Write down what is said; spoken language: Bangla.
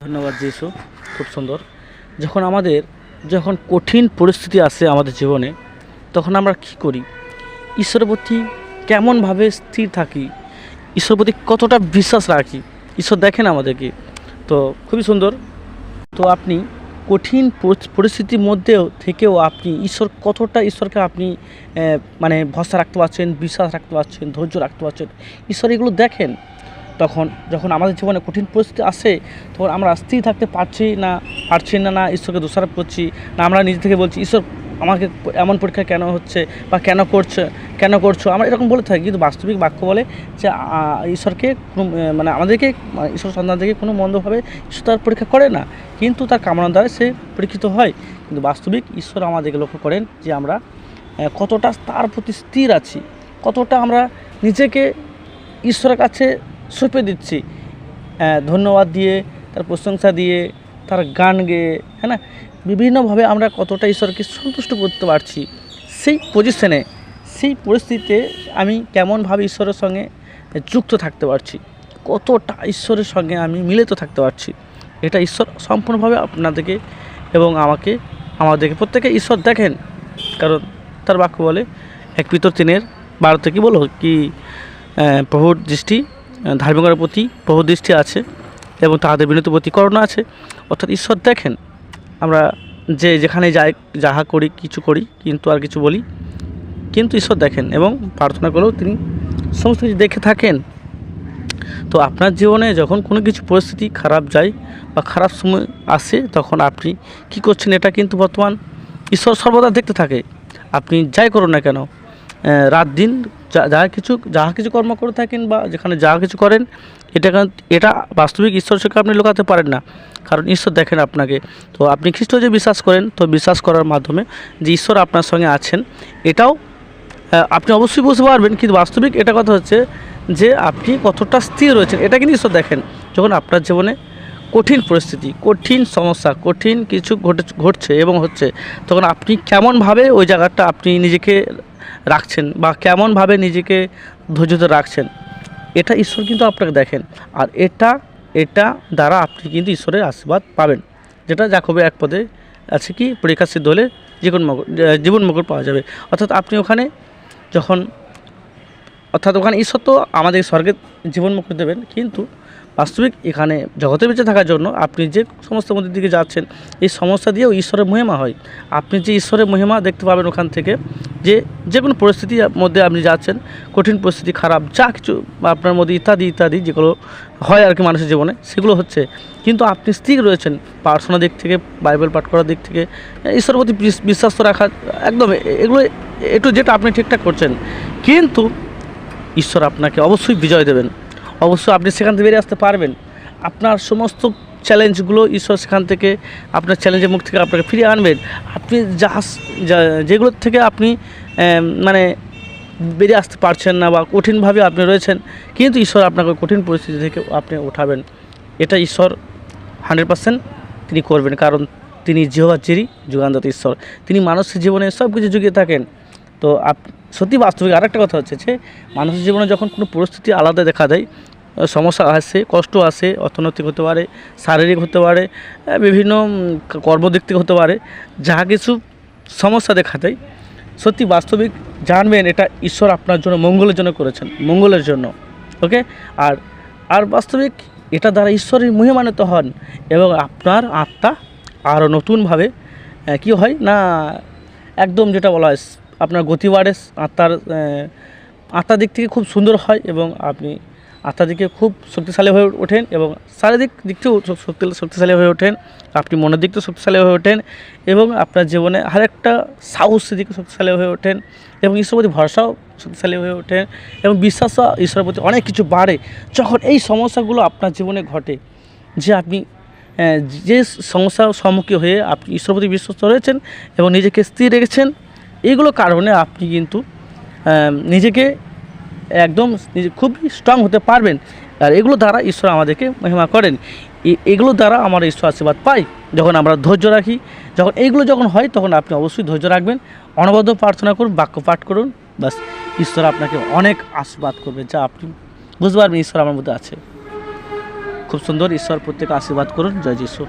ধন্যবাদ যিশু। খুব সুন্দর। যখন কঠিন পরিস্থিতি আসে আমাদের জীবনে, তখন আমরা কী করি? ঈশ্বরের প্রতি কেমনভাবে স্থির থাকি, ঈশ্বরের প্রতি কতটা বিশ্বাস রাখি, ঈশ্বর দেখেন আমাদেরকে। তো খুবই সুন্দর। তো আপনি কঠিন পরিস্থিতির মধ্যেও থেকেও আপনি ঈশ্বরকে আপনি মানে ভরসা রাখতে পারছেন, বিশ্বাস রাখতে পারছেন, ধৈর্য রাখতে পারছেন, ঈশ্বর এগুলো দেখেন। যখন আমাদের জীবনে কঠিন পরিস্থিতি আসে, তখন আমরা স্থির থাকতে পারছি না ঈশ্বরকে দোষারোপ করছি, না আমরা নিজে থেকে বলছি ঈশ্বর আমাকে এমন পরীক্ষা কেন হচ্ছে বা কেন করছো, আমরা এরকম বলে থাকি। কিন্তু বাস্তবিক বাক্য বলে যে ঈশ্বরকে কোনো আমাদেরকে ঈশ্বর সন্তানদেরকে কোনো মন্দভাবে ঈশ্বর তার পরীক্ষা করে না, কিন্তু তার কামনা দ্বারা সে পরীক্ষিত হয়। কিন্তু বাস্তবিক ঈশ্বর আমাদেরকে লক্ষ্য করেন যে আমরা কতটা তার প্রতি স্থির আছি, কতটা আমরা নিজেকে ঈশ্বরের কাছে সঁপে দিচ্ছি, ধন্যবাদ দিয়ে, তার প্রশংসা দিয়ে, তার গান গেয়ে, হ্যাঁ না, বিভিন্নভাবে আমরা কতটা ঈশ্বরকে সন্তুষ্ট করতে পারছি। সেই পরিস্থিতিতে আমি কেমনভাবে ঈশ্বরের সঙ্গে যুক্ত থাকতে পারছি, কতটা ঈশ্বরের সঙ্গে আমি মিলিত থাকতে পারছি, এটা ঈশ্বর সম্পূর্ণভাবে আপনাদেরকে এবং আমাদেরকে প্রত্যেকে ঈশ্বর দেখেন। কারণ তার বাক্য বলে 1 পিতর 3:12 কি বলো কি, প্রভুর দৃষ্টি ধার্মিকতার প্রতি প্রভুর দৃষ্টি আছে এবং তাহাদের বিনতির প্রতি করুণা আছে। অর্থাৎ ঈশ্বর দেখেন আমরা যেখানে যাহা করি, কিছু করি কিন্তু আর কিছু বলি, কিন্তু ঈশ্বর দেখেন এবং প্রার্থনা করেও তিনি সমস্ত কিছু দেখে থাকেন। তো আপনার জীবনে যখন কোনো কিছু পরিস্থিতি খারাপ যায় বা খারাপ সময় আসে, তখন আপনি কী করছেন এটা কিন্তু বর্তমান ঈশ্বর সর্বদা দেখতে থাকে। আপনি যাই করুন না কেন, রাত দিন যাহা কিছু কর্ম করে থাকেন বা যেখানে যাহা কিছু করেন, এটা বাস্তবিক ঈশ্বরের সঙ্গে আপনি লুকাতে পারেন না, কারণ ঈশ্বর দেখেন আপনাকে। তো আপনি খ্রিস্ট যে বিশ্বাস করেন, তো বিশ্বাস করার মাধ্যমে যে ঈশ্বর আপনার সঙ্গে আছেন, এটাও আপনি অবশ্যই বুঝতে পারবেন। কিন্তু বাস্তবিক এটা কথা হচ্ছে যে আপনি কতটা স্থির রয়েছেন, এটা কিন্তু ঈশ্বর দেখেন। যখন আপনার জীবনে কঠিন পরিস্থিতি, কঠিন সমস্যা, কঠিন কিছু ঘটছে এবং হচ্ছে, তখন আপনি কেমনভাবে ওই জায়গাটা আপনি নিজেকে রাখছেন বা কেমনভাবে নিজেকে ধৈর্য রাখছেন, এটা ঈশ্বর কিন্তু আপনাকে দেখেন। আর এটা দ্বারা আপনি কিন্তু ঈশ্বরের আশীর্বাদ পাবেন, যেটা যাকবে 1 আছে কি, পরীক্ষা সিদ্ধ হলে জীবন মঙ্গল পাওয়া যাবে। অর্থাৎ আপনি ওখানে ওখানে ঈশ্বর তো আমাদের স্বর্গের জীবন মুক্তি দেবেন, কিন্তু বাস্তবিক এখানে জগতে বেঁচে থাকার জন্য আপনি যে সমস্ত মধ্যে দিকে যাচ্ছেন, এই সমস্যা দিয়েও ঈশ্বরের মহিমা হয়। আপনি যে ঈশ্বরের মহিমা দেখতে পাবেন ওখান থেকে, যে কোনো পরিস্থিতির মধ্যে আপনি যাচ্ছেন, কঠিন পরিস্থিতি, খারাপ যা কিছু আপনার মধ্যে ইত্যাদি যেগুলো হয় আর কি মানুষের জীবনে, সেগুলো হচ্ছে, কিন্তু আপনি স্থির রয়েছেন প্রার্থনার দিক থেকে, বাইবেল পাঠ করার দিক থেকে, ঈশ্বরের প্রতি বিশ্বাস রাখা, একদম এগুলো যেটা আপনি ঠিকঠাক করছেন, কিন্তু ঈশ্বর আপনাকে অবশ্যই বিজয় দেবেন। অবশ্যই আপনি সেখান থেকে বেরিয়ে আসতে পারবেন। আপনার সমস্ত চ্যালেঞ্জগুলো ঈশ্বর সেখান থেকে, আপনার চ্যালেঞ্জের মুখ থেকে আপনাকে ফিরিয়ে আনবেন। আপনি যেগুলোর থেকে আপনি বেরিয়ে আসতে পারছেন না বা কঠিনভাবে আপনি রয়েছেন, কিন্তু ঈশ্বর আপনাকে কঠিন পরিস্থিতি থেকে আপনি ওঠাবেন। এটা ঈশ্বর 100% তিনি করবেন, কারণ তিনি জিহোবা জিরি, যুগান্তত ঈশ্বর। তিনি মানুষের জীবনে সব কিছু জুগিয়ে থাকেন। তো সত্যি বাস্তবিক আরেকটা কথা হচ্ছে যে মানুষের জীবনে যখন কোনো পরিস্থিতি আলাদা দেখা দেয়, সমস্যা আসে, কষ্ট আসে, অর্থনৈতিক হতে পারে, শারীরিক হতে পারে, বিভিন্ন কর্মদিক থেকে হতে পারে, যা কিছু সমস্যা দেখা দেয়, সত্যি বাস্তবিক জানবেন এটা ঈশ্বর আপনার জন্য মঙ্গলের জন্য করেছেন, মঙ্গলের জন্য। ওকে, আর বাস্তবিক এটা দ্বারা ঈশ্বরের মহিমান্বিত হন এবং আপনার আত্মা আরও নতুনভাবে কী হয় না, একদম যেটা বলা হয় আপনার গতি বাড়ে, আত্মার দিক থেকে খুব সুন্দর হয় এবং আপনি আত্মার দিকে খুব শক্তিশালী হয়ে ওঠেন এবং শারীরিক দিক থেকেও শক্তিশালী হয়ে ওঠেন, আপনি মনের দিক থেকে শক্তিশালী হয়ে ওঠেন এবং আপনার জীবনে আরেকটা সাহসের দিকে শক্তিশালী হয়ে ওঠেন এবং ঈশ্বরের প্রতি ভরসাও শক্তিশালী হয়ে ওঠেন এবং বিশ্বাসও ঈশ্বরের প্রতি অনেক কিছু বাড়ে। যখন এই সমস্যাগুলো আপনার জীবনে ঘটে, যে আপনি যে সমস্যার সম্মুখীন হয়ে আপনি ঈশ্বরের প্রতি বিশ্বস্ত রয়েছেন এবং নিজেকে স্থির রেখেছেন, এইগুলো কারণে আপনি কিন্তু নিজেকে একদম খুবই স্ট্রং হতে পারবেন। আর এগুলো দ্বারা ঈশ্বর আমাদেরকে মহিমা করেন, এগুলো দ্বারা আমরা ঈশ্বর আশীর্বাদ পাই যখন আমরা ধৈর্য রাখি। যখন হয় তখন আপনি অবশ্যই ধৈর্য রাখবেন, অনবদ্য প্রার্থনা করুন, বাক্য পাঠ করুন, বাস ঈশ্বর আপনাকে অনেক আশীর্বাদ করবে, যা আপনি বুঝতে পারবেন ঈশ্বর আমার মধ্যে আছে। খুব সুন্দর। ঈশ্বর প্রত্যেকে আশীর্বাদ করুন। জয় যিশু।